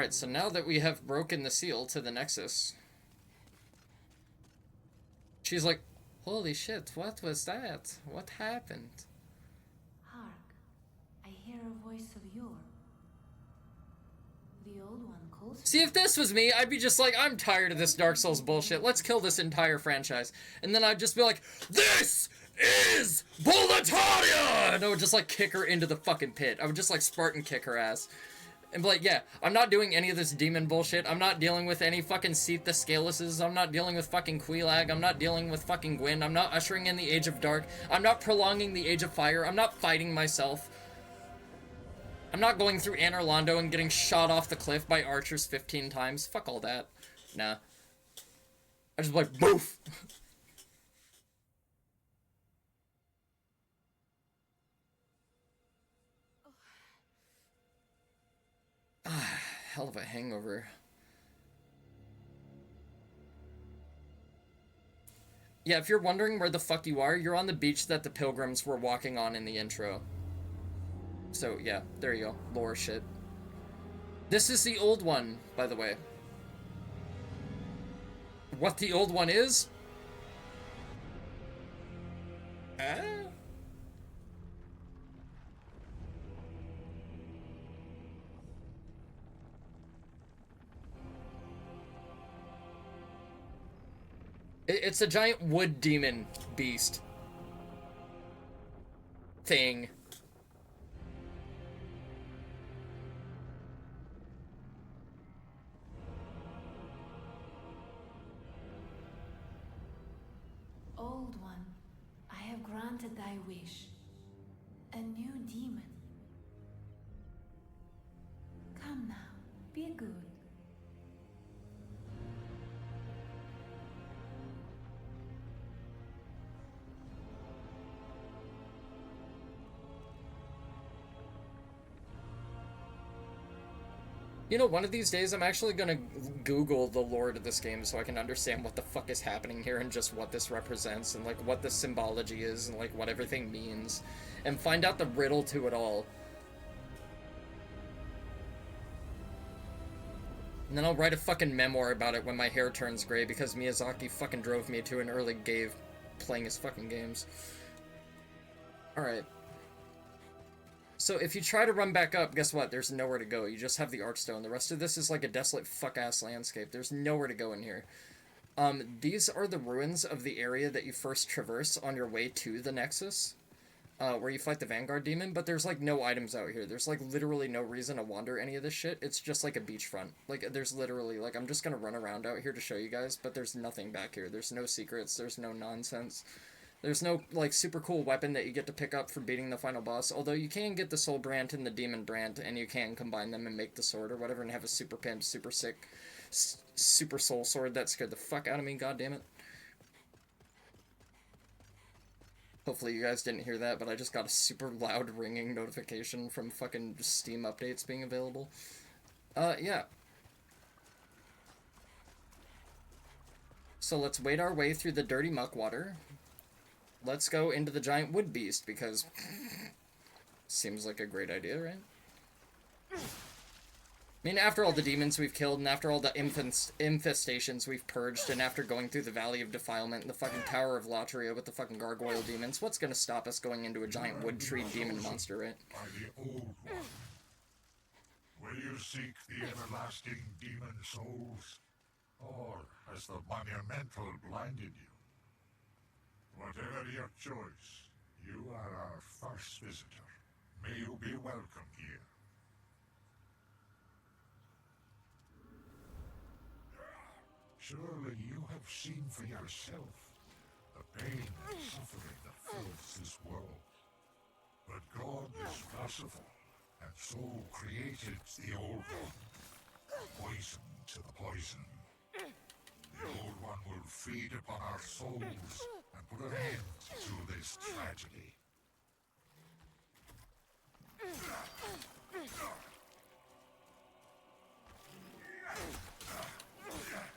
Alright, so now that we have broken the seal to the Nexus, she's like, holy shit, what was that? What happened? Hark, I hear a voice of yore. The old one calls. See, if this was me, I'd be just like, I'm tired of this Dark Souls bullshit. Let's kill this entire franchise. And then I'd just be like, this is Boletaria! And I would just like kick her into the fucking pit. I would just like Spartan kick her ass. And be like, yeah, I'm not doing any of this demon bullshit. I'm not dealing with any fucking Seath the Scaleses. I'm not dealing with fucking Quelaag. I'm not dealing with fucking Gwyn. I'm not ushering in the Age of Dark. I'm not prolonging the Age of Fire. I'm not fighting myself. I'm not going through Anor Londo and getting shot off the cliff by archers 15 times. Fuck all that. Nah. I just like, boof! Hell of a hangover. Yeah, if you're wondering where the fuck you are, you're on the beach that the pilgrims were walking on in the intro. So, yeah, there you go. Lore shit. This is the old one, by the way. What the old one is? It's a giant wood demon beast thing. Old one, I have granted thy wish. A new demon. Come now, be good. You know, one of these days I'm actually gonna Google the lore to this game so I can understand what the fuck is happening here and just what this represents and, like, what the symbology is and, like, what everything means. And find out the riddle to it all. And then I'll write a fucking memoir about it when my hair turns gray because Miyazaki fucking drove me to an early grave playing his fucking games. Alright. So if you try to run back up, guess what? There's nowhere to go. You just have the Archstone. The rest of this is like a desolate fuck-ass landscape. There's nowhere to go in here. These are the ruins of the area that you first traverse on your way to the Nexus, where you fight the Vanguard Demon, but there's, like, no items out here. There's, like, literally no reason to wander any of this shit. It's just, like, a beachfront. Like, there's literally, like, I'm just gonna run around out here to show you guys, but there's nothing back here. There's no secrets. There's no nonsense. There's no, like, super cool weapon that you get to pick up for beating the final boss, although you can get the Soul Brant and the Demon Brant, and you can combine them and make the sword or whatever, and have a super pimp, super sick, super soul sword that scared the fuck out of me, goddammit. Hopefully you guys didn't hear that, but I just got a super loud ringing notification from fucking Steam updates being available. Yeah. So let's wade our way through the dirty muck water. Let's go into the giant wood beast, because seems like a great idea, right? I mean, after all the demons we've killed, and after all the infestations we've purged, and after going through the Valley of Defilement and the fucking Tower of Latria with the fucking gargoyle demons, what's gonna stop us going into a giant wood tree demon monster, right? By the old one. Will you seek the everlasting demon souls? Or has the monumental blinded you? Whatever your choice, you are our first visitor. May you be welcome here. Surely you have seen for yourself the pain and suffering that fills this world. But God is merciful, and so created the Old One. Poison to the poison. The Old One will feed upon our souls and put an end to this tragedy.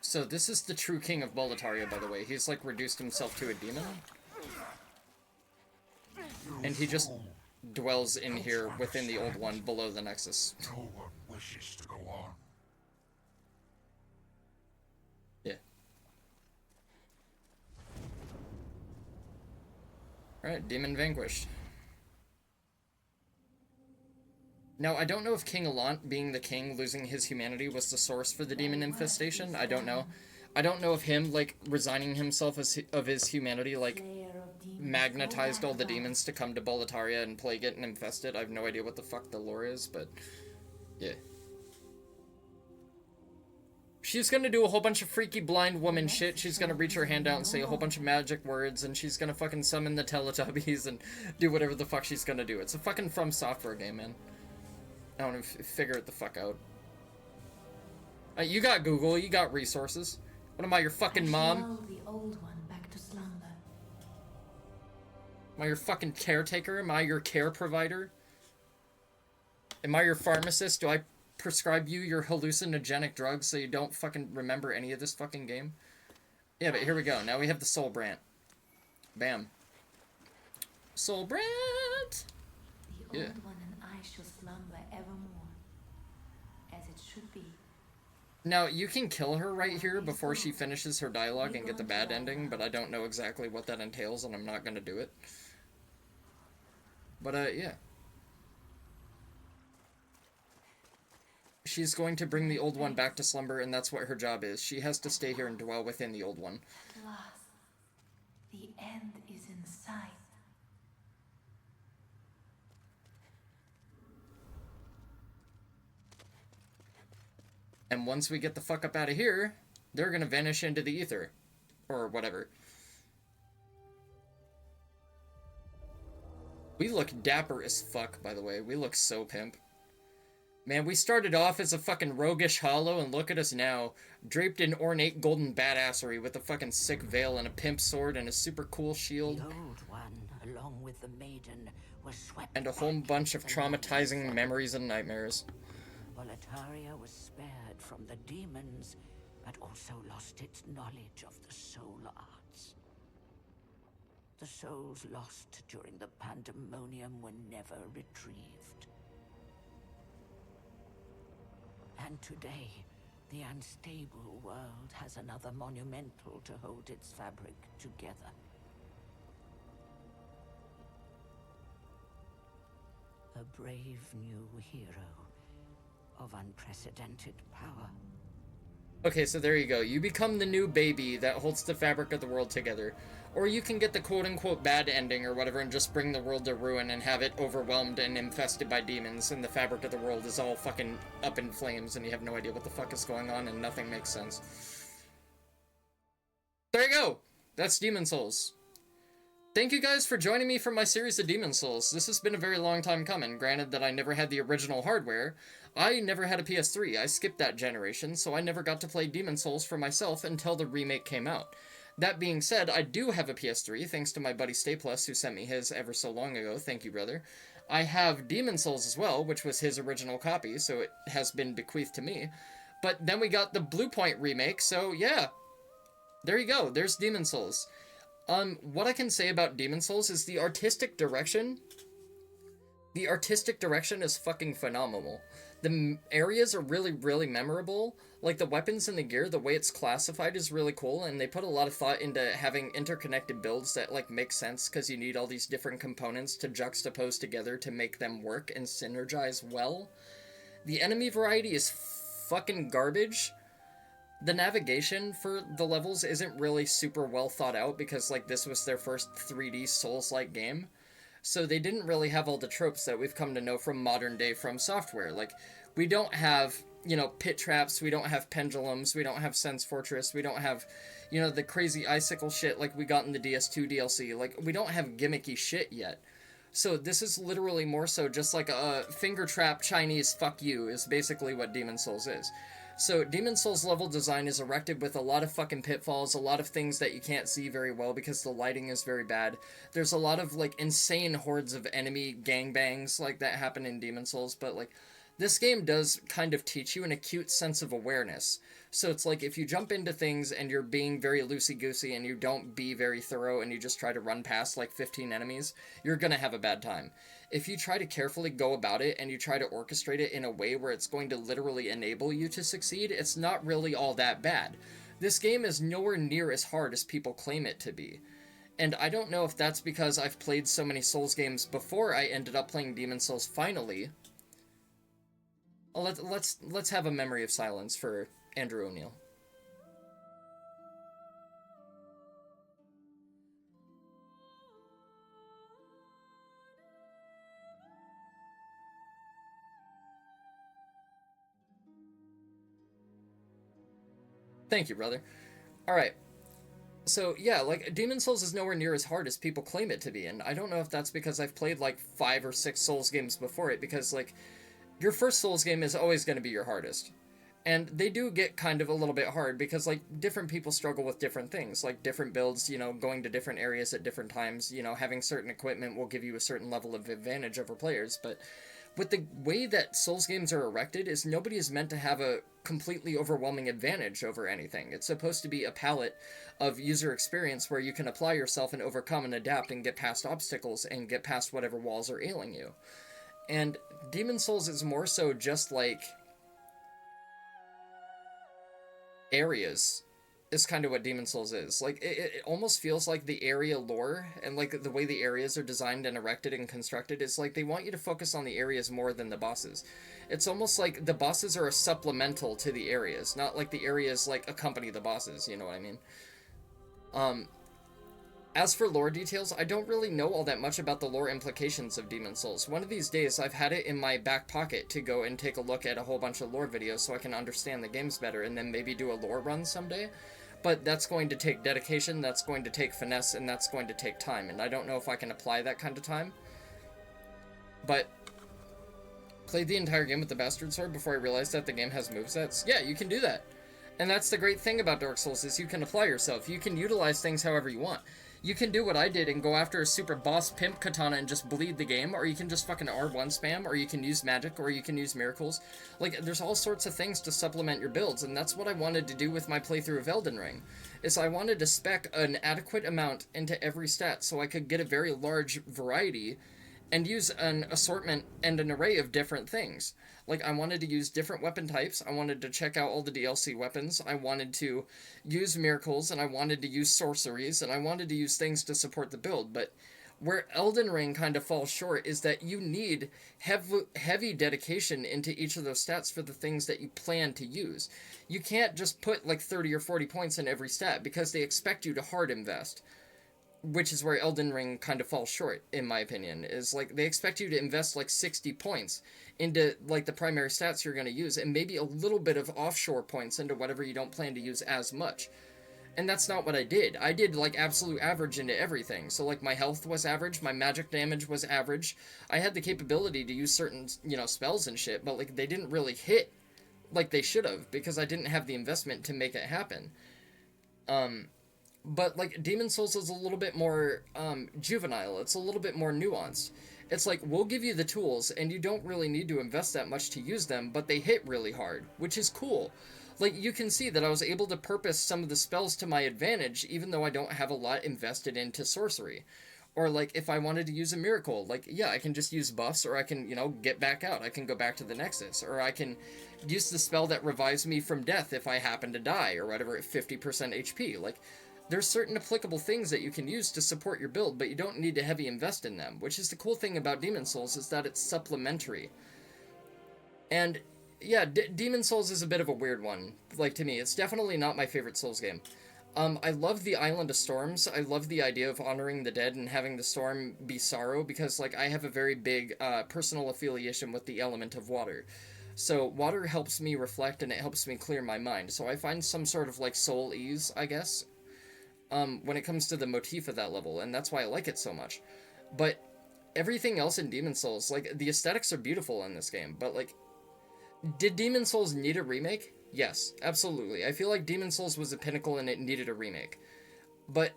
So this is the true King of Boletaria, by the way. He's, like, reduced himself to a demon. And he just dwells in here within the Old One below the Nexus. No one wishes to go on. Alright, demon vanquished. Now, I don't know if King Allant, being the king, losing his humanity was the source for the demon infestation. I don't know. I don't know if him, like, resigning himself of his humanity, like, magnetized all the demons to come to Boletaria and plague it and infest it. I have no idea what the fuck the lore is, but yeah. She's gonna do a whole bunch of freaky blind woman shit. She's gonna reach her hand out and say a whole bunch of magic words, and she's gonna fucking summon the Teletubbies and do whatever the fuck she's gonna do. It's a fucking From Software game, man. I want to figure it the fuck out. You got Google, you got resources. What am I, your fucking mom? The old one back to slumber. Am I your fucking caretaker? Am I your care provider? Am I your pharmacist? Do I prescribe you your hallucinogenic drugs so you don't fucking remember any of this fucking game? Yeah, but here we go. Now we have the Soul Brant. Bam. Soul Brant! The old one and I shall slumber evermore, as it should be. Now, you can kill her right here before she finishes her dialogue and get the bad ending, but I don't know exactly what that entails, and I'm not gonna do it. But, yeah. She's going to bring the old one back to slumber, and that's what her job is. She has to stay here and dwell within the old one. At last, the end is in sight. And once we get the fuck up out of here, they're gonna vanish into the ether. Or whatever. We look dapper as fuck, by the way. We look so pimp. Man, we started off as a fucking roguish hollow, and look at us now. Draped in ornate golden badassery with a fucking sick veil and a pimp sword and a super cool shield. The old one, along with the maiden, was swept And a whole back bunch of to the traumatizing land. memories and nightmares. Boletaria was spared from the demons, but also lost its knowledge of the soul arts. The souls lost during the pandemonium were never retrieved. And today, the unstable world has another monumental to hold its fabric together. A brave new hero of unprecedented power. Okay, so there you go. You become the new baby that holds the fabric of the world together. Or you can get the quote-unquote bad ending or whatever and just bring the world to ruin and have it overwhelmed and infested by demons, and the fabric of the world is all fucking up in flames and you have no idea what the fuck is going on and nothing makes sense. There you go! That's Demon Souls. Thank you guys for joining me for my series of Demon Souls. This has been a very long time coming. Granted that I never had the original hardware. I never had a PS3. I skipped that generation, so I never got to play Demon Souls for myself until the remake came out. That being said, I do have a PS3, thanks to my buddy Stay Plus, who sent me his ever so long ago. Thank you, brother. I have Demon Souls as well, which was his original copy, so it has been bequeathed to me. But then we got the Blue Point remake, so yeah. There you go. There's Demon Souls. What I can say about Demon Souls is the artistic direction. The artistic direction is fucking phenomenal. The areas are really, really memorable. Like, the weapons and the gear, the way it's classified is really cool, and they put a lot of thought into having interconnected builds that, like, make sense, because you need all these different components to juxtapose together to make them work and synergize well. The enemy variety is fucking garbage. The navigation for the levels isn't really super well thought out, because, like, this was their first 3D Souls-like game. So they didn't really have all the tropes that we've come to know from modern day From Software. Like, we don't have, you know, pit traps, we don't have pendulums, we don't have Sense Fortress, we don't have, you know, the crazy icicle shit like we got in the DS2 DLC. Like, we don't have gimmicky shit yet. So this is literally more so just like a finger trap Chinese fuck you is basically what Demon Souls is. So Demon Souls level design is erected with a lot of fucking pitfalls, a lot of things that you can't see very well because the lighting is very bad. There's a lot of, like, insane hordes of enemy gangbangs, like, that happen in Demon Souls, but, like, this game does kind of teach you an acute sense of awareness. So it's like, if you jump into things and you're being very loosey-goosey and you don't be very thorough and you just try to run past, like, 15 enemies, you're gonna have a bad time. If you try to carefully go about it and you try to orchestrate it in a way where it's going to literally enable you to succeed, it's not really all that bad. This game is nowhere near as hard as people claim it to be. And I don't know if that's because I've played so many Souls games before I ended up playing Demon Souls finally. Let's have a memory of silence for Andrew O'Neill. Thank you, brother. Alright. So, yeah, like, Demon Souls is nowhere near as hard as people claim it to be, and I don't know if that's because I've played, like, 5 or 6 Souls games before it, because, like, your first Souls game is always going to be your hardest. And they do get kind of a little bit hard, because, like, different people struggle with different things, like, different builds, you know, going to different areas at different times, you know, having certain equipment will give you a certain level of advantage over players, but with the way that Souls games are erected is nobody is meant to have a completely overwhelming advantage over anything. It's supposed to be a palette of user experience where you can apply yourself and overcome and adapt and get past obstacles and get past whatever walls are ailing you. And Demon Souls is more so just like areas is kind of what Demon Souls is. Like, it almost feels like the area lore and, like, the way the areas are designed and erected and constructed is like they want you to focus on the areas more than the bosses. It's almost like the bosses are a supplemental to the areas, not like the areas, like, accompany the bosses, you know what I mean? As for lore details, I don't really know all that much about the lore implications of Demon Souls. One of these days, I've had it in my back pocket to go and take a look at a whole bunch of lore videos so I can understand the games better and then maybe do a lore run someday. But that's going to take dedication, that's going to take finesse, and that's going to take time, and I don't know if I can apply that kind of time. But played the entire game with the Bastard Sword before I realized that the game has movesets. Yeah, you can do that. And that's the great thing about Dark Souls, is you can apply yourself. You can utilize things however you want. You can do what I did and go after a super boss pimp katana and just bleed the game, or you can just fucking R1 spam, or you can use magic, or you can use miracles. Like, there's all sorts of things to supplement your builds, and that's what I wanted to do with my playthrough of Elden Ring, is I wanted to spec an adequate amount into every stat so I could get a very large variety and use an assortment and an array of different things. Like, I wanted to use different weapon types, I wanted to check out all the DLC weapons, I wanted to use miracles, and I wanted to use sorceries, and I wanted to use things to support the build, but where Elden Ring kind of falls short is that you need heavy dedication into each of those stats for the things that you plan to use. You can't just put like 30 or 40 points in every stat, because they expect you to hard invest. Which is where Elden Ring kind of falls short, in my opinion, is like they expect you to invest like 60 points into like the primary stats you're going to use, and maybe a little bit of offshore points into whatever you don't plan to use as much. And that's not what I did. I did like absolute average into everything. So like my health was average, my magic damage was average. I had the capability to use certain, you know, spells and shit, but like they didn't really hit like they should have, because I didn't have the investment to make it happen. But, like, Demon Souls is a little bit more, juvenile. It's a little bit more nuanced. It's like, we'll give you the tools, and you don't really need to invest that much to use them, but they hit really hard, which is cool. Like, you can see that I was able to purpose some of the spells to my advantage, even though I don't have a lot invested into sorcery. Or, like, if I wanted to use a miracle, like, yeah, I can just use buffs, or I can, you know, get back out. I can go back to the Nexus. Or I can use the spell that revives me from death if I happen to die, or whatever, at 50% HP. Like, there's certain applicable things that you can use to support your build, but you don't need to heavy invest in them, which is the cool thing about Demon Souls, is that it's supplementary. And, yeah, Demon Souls is a bit of a weird one, like, to me. It's definitely not my favorite Souls game. I love the Island of Storms. I love the idea of honoring the dead and having the storm be sorrow, because, like, I have a very big, personal affiliation with the element of water. So, water helps me reflect, and it helps me clear my mind, so I find some sort of, like, soul ease, I guess, when it comes to the motif of that level, and that's why I like it so much. But everything else in Demon Souls, like, the aesthetics are beautiful in this game, but, like, did Demon Souls need a remake? Yes, absolutely. I feel like Demon Souls was a pinnacle and it needed a remake. But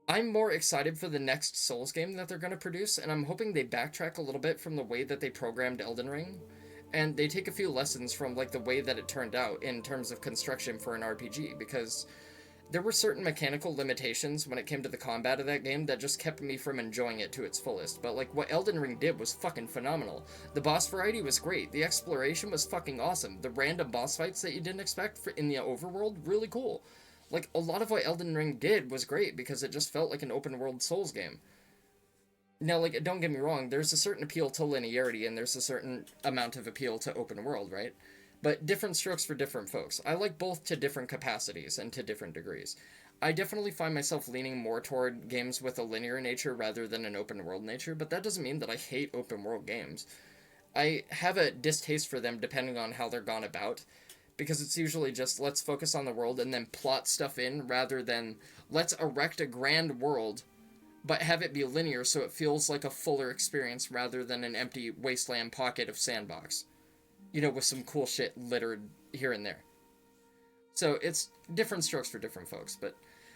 I'm more excited for the next Souls game that they're going to produce, and I'm hoping they backtrack a little bit from the way that they programmed Elden Ring, and they take a few lessons from, like, the way that it turned out in terms of construction for an RPG, because there were certain mechanical limitations when it came to the combat of that game that just kept me from enjoying it to its fullest. But, like, what Elden Ring did was fucking phenomenal. The boss variety was great. The exploration was fucking awesome. The random boss fights that you didn't expect in the overworld, really cool. Like, a lot of what Elden Ring did was great because it just felt like an open world Souls game. Now, like, don't get me wrong, there's a certain appeal to linearity and there's a certain amount of appeal to open world, right? But different strokes for different folks. I like both to different capacities and to different degrees. I definitely find myself leaning more toward games with a linear nature rather than an open world nature, but that doesn't mean that I hate open world games. I have a distaste for them depending on how they're gone about, because it's usually just let's focus on the world and then plot stuff in rather than let's erect a grand world but have it be linear so it feels like a fuller experience rather than an empty wasteland pocket of sandbox. You know, with some cool shit littered here and there. So it's different strokes for different folks, but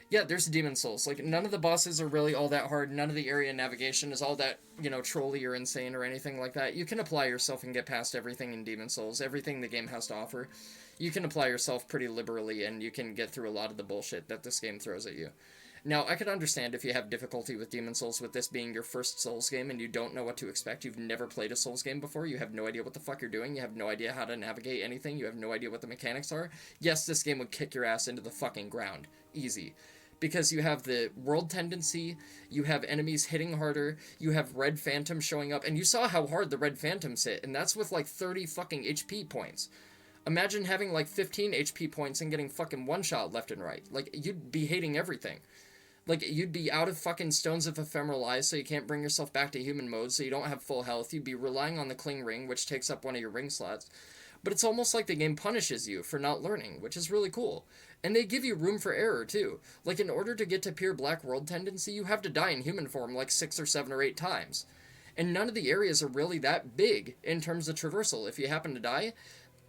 yeah, there's Demon Souls. Like, none of the bosses are really all that hard. None of the area navigation is all that, you know, trolly or insane or anything like that. You can apply yourself and get past everything in Demon Souls, everything the game has to offer. You can apply yourself pretty liberally, and you can get through a lot of the bullshit that this game throws at you. Now, I could understand if you have difficulty with Demon Souls with this being your first Souls game and you don't know what to expect. You've never played a Souls game before. You have no idea what the fuck you're doing. You have no idea how to navigate anything. You have no idea what the mechanics are. Yes, this game would kick your ass into the fucking ground. Easy. Because you have the world tendency, you have enemies hitting harder, you have Red Phantom showing up, and you saw how hard the Red Phantoms hit, and that's with like 30 fucking HP points. Imagine having like 15 HP points and getting fucking one-shot left and right. Like, you'd be hating everything. Like, you'd be out of fucking Stones of Ephemeral Eyes, so you can't bring yourself back to human mode, so you don't have full health. You'd be relying on the Cling Ring, which takes up one of your ring slots. But it's almost like the game punishes you for not learning, which is really cool. And they give you room for error, too. Like, in order to get to pure Black World tendency, you have to die in human form like 6 or 7 or 8 times. And none of the areas are really that big in terms of traversal. If you happen to die,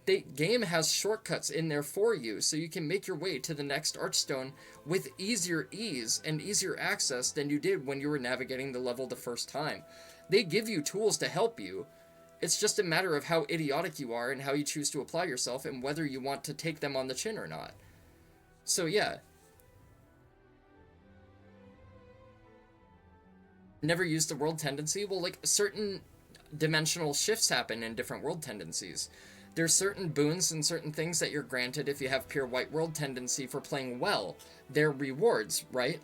the game has shortcuts in there for you, so you can make your way to the next Archstone with easier ease and easier access than you did when you were navigating the level the first time. They give you tools to help you. It's just a matter of how idiotic you are and how you choose to apply yourself and whether you want to take them on the chin or not. So yeah. Never used the world tendency? Well, like, certain dimensional shifts happen in different world tendencies. There's certain boons and certain things that you're granted if you have pure white world tendency for playing well. They're rewards, right?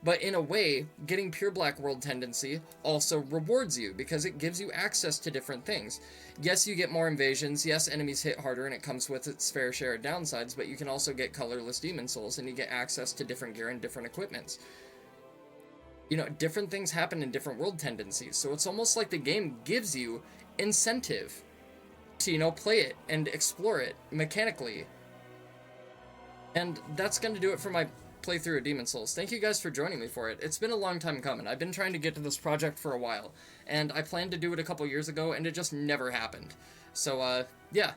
But in a way, getting pure black world tendency also rewards you because it gives you access to different things. Yes, you get more invasions, yes, enemies hit harder and it comes with its fair share of downsides, but you can also get colorless demon souls and you get access to different gear and different equipments. You know, different things happen in different world tendencies, so it's almost like the game gives you incentive to, you know, play it and explore it mechanically. And that's going to do it for my playthrough of Demon Souls. Thank you guys for joining me for it. It's been a long time coming. I've been trying to get to this project for a while, and I planned to do it a couple years ago, and it just never happened. So, yeah.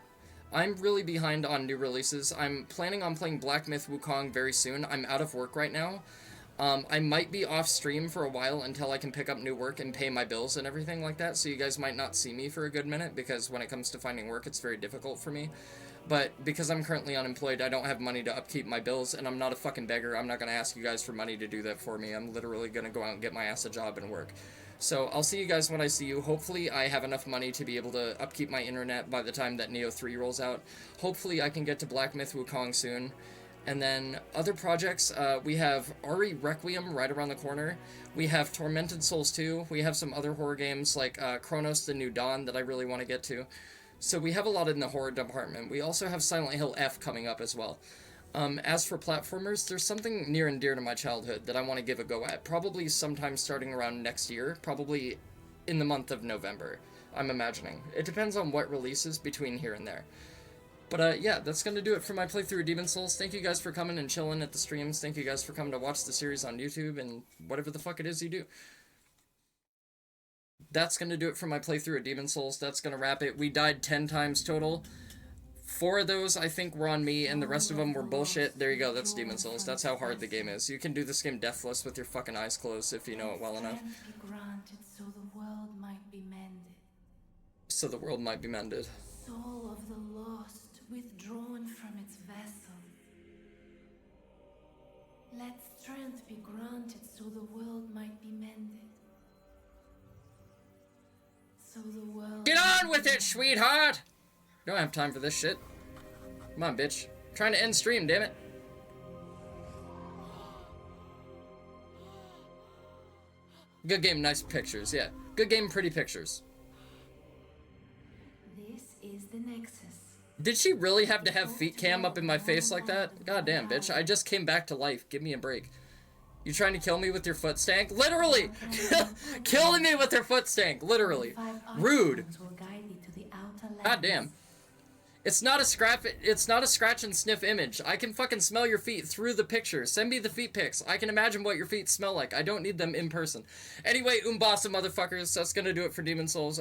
I'm really behind on new releases. I'm planning on playing Black Myth Wukong very soon. I'm out of work right now. I might be off stream for a while until I can pick up new work and pay my bills and everything like that, so you guys might not see me for a good minute, because when it comes to finding work, it's very difficult for me. But because I'm currently unemployed, I don't have money to upkeep my bills, and I'm not a fucking beggar. I'm not going to ask you guys for money to do that for me. I'm literally going to go out and get my ass a job and work. So I'll see you guys when I see you. Hopefully I have enough money to be able to upkeep my internet by the time that Neo 3 rolls out. Hopefully I can get to Black Myth Wukong soon. And then other projects, we have Ari Requiem right around the corner. We have Tormented Souls 2. We have some other horror games like Chronos the New Dawn that I really want to get to. So we have a lot in the horror department. We also have Silent Hill F coming up as well. As for platformers, there's something near and dear to my childhood that I want to give a go at. Probably sometime starting around next year. Probably in the month of November, I'm imagining. It depends on what releases between here and there. But, yeah, that's going to do it for my playthrough of Demon Souls. Thank you guys for coming and chilling at the streams. Thank you guys for coming to watch the series on YouTube and whatever the fuck it is you do. That's going to do it for my playthrough of Demon Souls. That's going to wrap it. We died 10 times total. 4 of those, I think, were on me, and the rest of them were bullshit. There you go, that's Demon Souls. That's how hard the game is. You can do this game deathless with your fucking eyes closed if you know it well enough. So the world might be mended. So the world might be mended. Soul of the lost, withdrawn from its vessel. Let strength be granted so the world might be mended. So the world... Get on with it, sweetheart! Don't have time for this shit. Come on, bitch. I'm trying to end stream, damn it. Good game, nice pictures, yeah. Good game, pretty pictures. This is the Nexus. Did she really have to have feet cam up in my face like that? God damn, bitch. I just came back to life. Give me a break. You trying to kill me with your foot stank? Literally! Killing me with your foot stank. Literally. Rude. God damn. It's not a scratch and sniff image. I can fucking smell your feet through the picture. Send me the feet pics. I can imagine what your feet smell like. I don't need them in person. Anyway, Umbasa motherfuckers, that's gonna do it for Demon Souls.